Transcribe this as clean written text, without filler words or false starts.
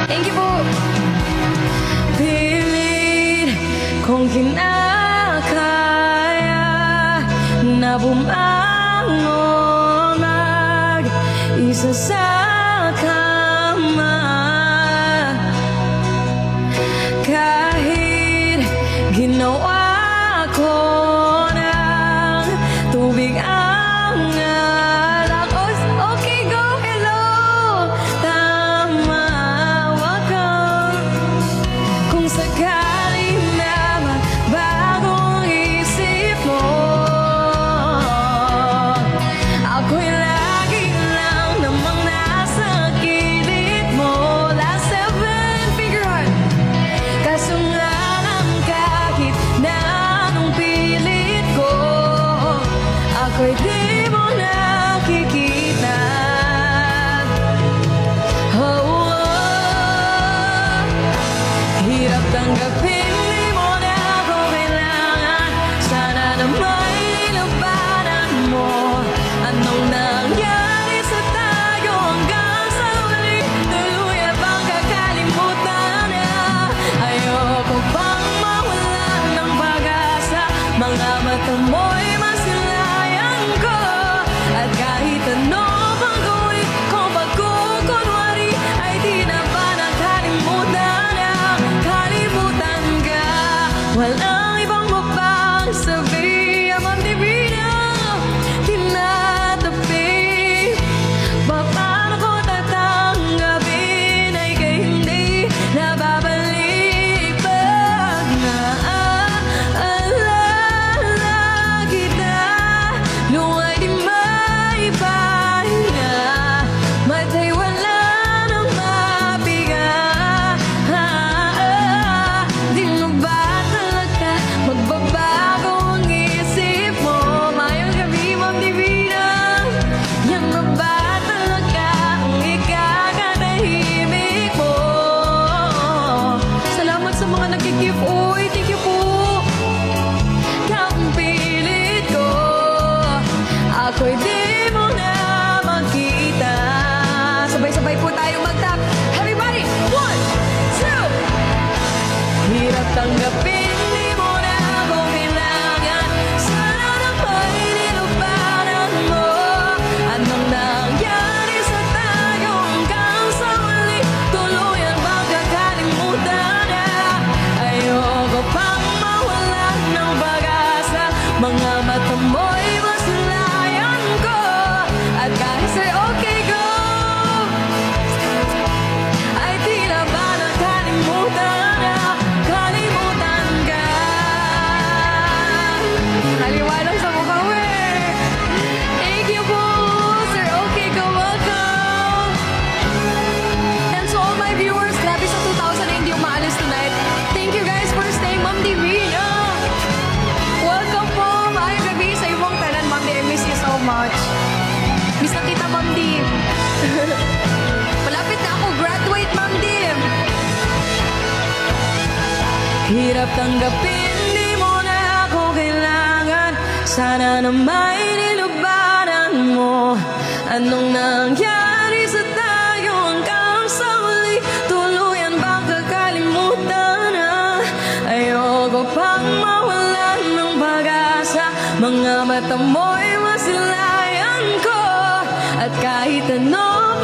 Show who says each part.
Speaker 1: Thank you po. Pilit kong kinakaya na bumangon mag-isa sa kama. Kahit ginawa ko ng tubig ang alak. Okay, go, hello. Tama, wag kang kung sakali na magbagong isip mo. Ako'y lagi lang namang nasa gilid mo. Last 7 figure heart. Kaso nga lang kahit na anong pilit ko, ako'y di mo nakikita. Oh, hirap tanggapin, di mo na ako kailangan. Sana na may nilabanan mo. Anong nangyari sa tayo hanggang sa huli? Tuluyan bang kakalimutan na? Ayoko pang mawala ng pag-asa. Mga mata mo'y masilayan ko. At kahit ano pang gawin ko pagkukunwari, ay di na ba nakalimutan na? Kalimutan ka. Walang ibang mapagsabi. Amang divina, tinatabi. Paano ko tatanggapin ay kay hindi nababalik pag naalala kita. Luwa'y di maipahinga, mata'y wala nang mapiga. Di mo ba talaga magbabago ang isip mo? Mayong gabi, Ma'am Divina. Yan na ba talaga ang ikakatahimik mo? Salamat sa mga nag-gift. Uy, thank you po. Ang pilit ko, ako'y di mo na makita. Sabay-sabay po tayo mag-tap. Everybody, 1, 2. Hirap tanggapin, di mo na ako kailangan. Sana na may nilabanan mo. Anong nangyari sa tayo hanggang sa huli? Tuluyan bang kakalimutan na? Ayoko pang mawala ng pag-asa. Mga mata mo'y masilayan ko. At kahit sa'y okay, go, ay di na ba nakalimutan na? Kalimutan ka. Naliwanag sa mukha, we. Thank you po, Sir Okay, go, welcome. And to all my viewers, grabe sa 2,000 na hindi umaalis tonight. Thank you guys for staying, Ma'am Divina. Welcome po. Maayong gabi sa ibong tanan, Ma'am Di. I miss you so much. Miss na kita, Ma'am Di. Malapit na ako graduate, Ma'am Di. Hirap tanggapin, di mo na ako kailangan. Sana na may nilabanan mo. Anong nangyari sa tayo hanggang sa huli? Tuluyan bang kakalimutan na? Ayoko pang mawalan ng pag-asa. Mga mata mo'y masilayan ko. At kahit ano